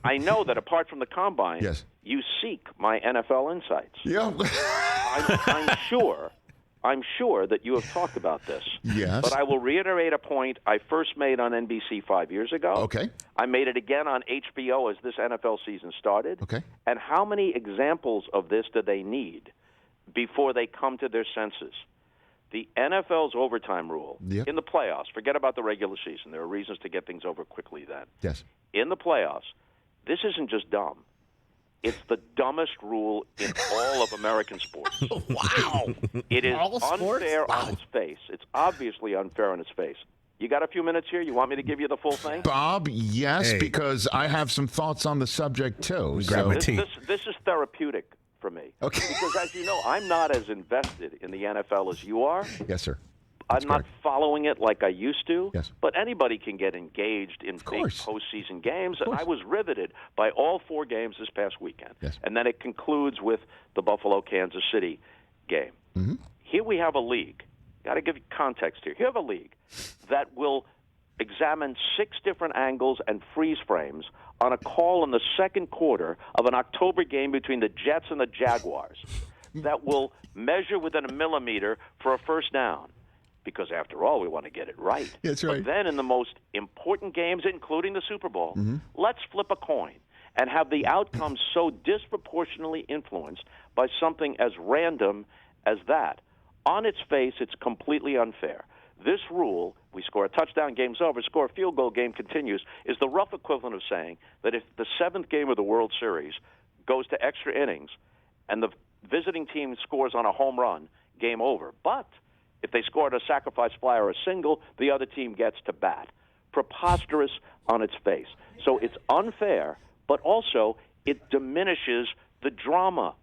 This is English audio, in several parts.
I know that apart from the Combine, Yes. you seek my NFL insights. Yeah. I'm sure that you have talked about this. Yes. But I will reiterate a point I first made on NBC 5 years ago. Okay. I made it again on HBO as this NFL season started. Okay. And how many examples of this do they need before they come to their senses? The NFL's overtime rule in the playoffs, forget about the regular season. There are reasons to get things over quickly then. Yes. In the playoffs, this isn't just dumb. It's the dumbest rule in all of American sports. Wow. It is All sports? unfair on its face. It's obviously unfair on its face. You got a few minutes here? You want me to give you the full thing? Bob, yes, Hey. because I have some thoughts on the subject, too. Grab my This, tea. this is therapeutic for me. Okay. Because, as you know, I'm not as invested in the NFL as you are. Yes, sir. I'm not following it like I used to. Yes. But anybody can get engaged in big course. postseason games. And I was riveted by all 4 games this past weekend. Yes. And then it concludes with the Buffalo-Kansas City game. Mm-hmm. Here we have a league. Got to give you context here. Here we have a league that will examine 6 different angles and freeze frames on a call in the second quarter of an October game between the Jets and the Jaguars that will measure within a millimeter for a first down. Because, after all, we want to get it right. That's right. But then in the most important games, including the Super Bowl, let's flip a coin and have the outcome so disproportionately influenced by something as random as that. On its face, it's completely unfair. This rule, we score a touchdown, game's over, score a field goal, game continues, is the rough equivalent of saying that if the 7th game of the World Series goes to extra innings and the visiting team scores on a home run, game over. But if they scored a sacrifice fly or a single, the other team gets to bat. Preposterous on its face. So it's unfair, but also it diminishes the drama.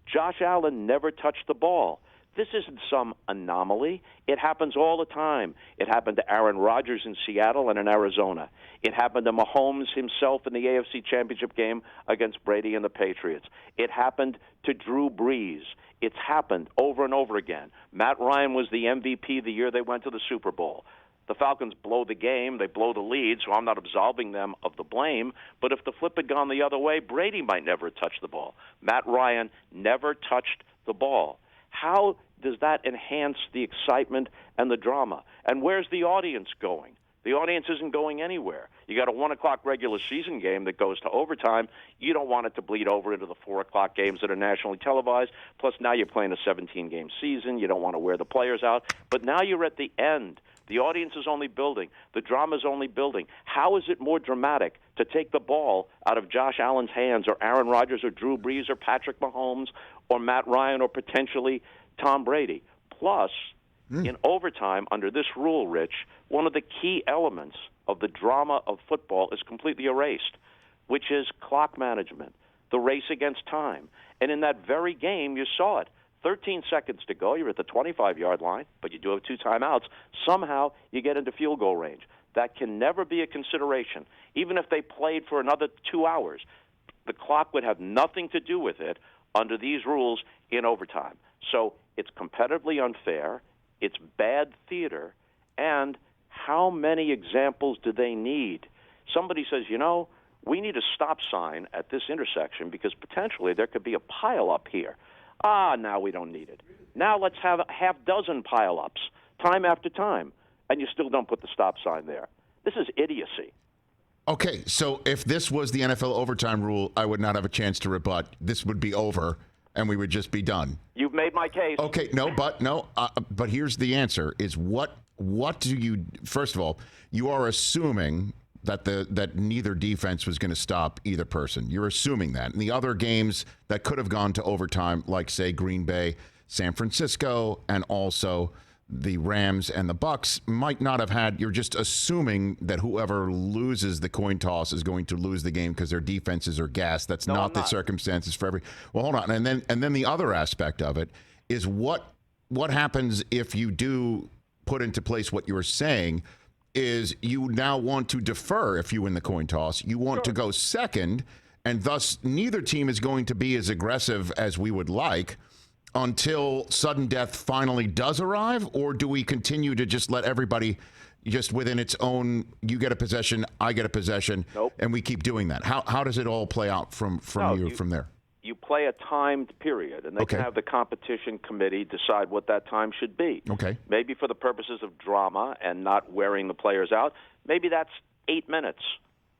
Josh Allen never touched the ball. This isn't some anomaly. It happens all the time. It happened to Aaron Rodgers in Seattle and in Arizona. It happened to Mahomes himself in the AFC Championship game against Brady and the Patriots. It happened to Drew Brees. It's happened over and over again. Matt Ryan was the MVP the year they went to the Super Bowl. The Falcons blow the game, they blow the lead, so I'm not absolving them of the blame. But if the flip had gone the other way, Brady might never have touched the ball. Matt Ryan never touched the ball. How does that enhance the excitement and the drama? And where's the audience going? The audience isn't going anywhere. You got a 1 o'clock regular season game that goes to overtime. You don't want it to bleed over into the 4 o'clock games that are nationally televised. Plus, now you're playing a 17-game season. You don't want to wear the players out. But now you're at the end. The audience is only building. The drama is only building. How is it more dramatic to take the ball out of Josh Allen's hands or Aaron Rodgers or Drew Brees or Patrick Mahomes or Matt Ryan or potentially Tom Brady? Plus, in overtime, under this rule, Rich, one of the key elements of the drama of football is completely erased, which is clock management, the race against time. And in that very game, you saw it. 13 seconds to go. You're at the 25-yard line, but you do have 2 timeouts. Somehow you get into field goal range. That can never be a consideration. Even if they played for another 2 hours, the clock would have nothing to do with it under these rules in overtime. So it's competitively unfair. It's bad theater. And how many examples do they need? Somebody says, we need a stop sign at this intersection because potentially there could be a pile-up here. Now we don't need it. Now let's have a half dozen pile-ups, time after time, and you still don't put the stop sign there. This is idiocy. Okay, so if this was the NFL overtime rule, I would not have a chance to rebut. This would be over, and we would just be done. You've made my case. Okay, but here's the answer: is what do you? First of all, you are assuming that neither defense was going to stop either person. You're assuming that. And the other games that could have gone to overtime, like, say, Green Bay, San Francisco, and also the Rams and the Bucks, might not have had. You're just assuming that whoever loses the coin toss is going to lose the game because their defenses are gassed. That's not the circumstances for every. Well, hold on. And then the other aspect of it is what happens if you do put into place what you were saying, is you now want to defer if you win the coin toss. You want to go second, and thus neither team is going to be as aggressive as we would like until sudden death finally does arrive? Or do we continue to just let everybody just within its own, you get a possession, I get a possession, and we keep doing that? How does it all play out from there? You play a timed period, and they can have the competition committee decide what that time should be. Okay. Maybe for the purposes of drama and not wearing the players out, maybe that's 8 minutes.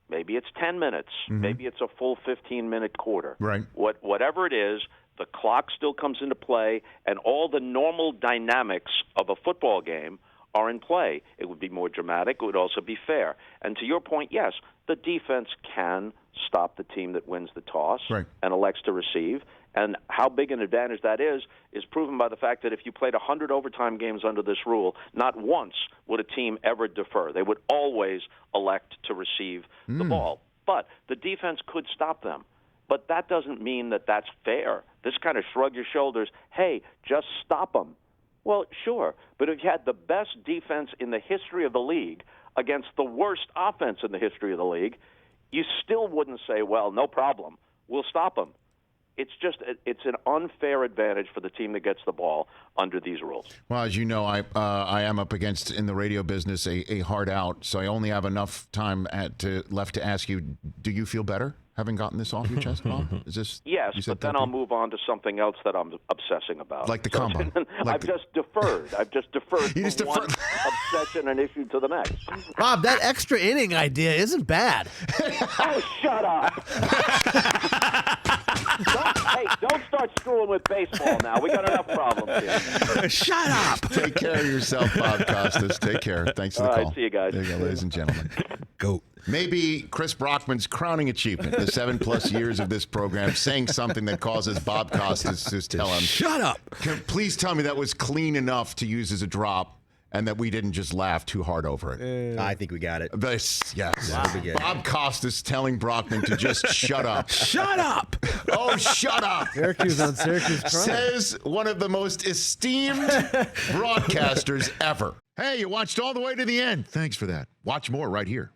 Maybe it's 10 minutes. Maybe it's a full 15-minute quarter. Right. Whatever it is, the clock still comes into play, and all the normal dynamics of a football game are in play. It would be more dramatic. It would also be fair. And to your point, yes, the defense can stop the team that wins the toss and elects to receive. And how big an advantage that is proven by the fact that if you played 100 overtime games under this rule, not once would a team ever defer. They would always elect to receive the ball. But the defense could stop them. But that doesn't mean that that's fair. This kind of shrug your shoulders, hey, just stop them. Well, sure, but if you had the best defense in the history of the league against the worst offense in the history of the league, you still wouldn't say, well, no problem, we'll stop them. It's an unfair advantage for the team that gets the ball under these rules. Well, as you know, I am up against, in the radio business, a hard out, so I only have enough time left to ask you, do you feel better having gotten this off your chest, Bob? Is this? Yes, but then I'll move on to something else that I'm obsessing about. Like the combine. I've just deferred from one obsession and issue to the next. Bob, that extra inning idea isn't bad. Oh, shut up. Don't start screwing with baseball now. We got enough problems here. Shut up. Take care of yourself, Bob Costas. Take care. Thanks for the call. All right, see you guys. There you go, ladies and gentlemen. Go. Maybe Chris Brockman's crowning achievement, the 7+ years of this program, saying something that causes Bob Costas to tell him, shut up. Please tell me that was clean enough to use as a drop and that we didn't just laugh too hard over it. I think we got it. Yes. Wow. Bob Costas telling Brockman to just shut up. Shut up. Oh, shut up. Syracuse on Syracuse Prime. Says one of the most esteemed broadcasters ever. Hey, you watched all the way to the end. Thanks for that. Watch more right here.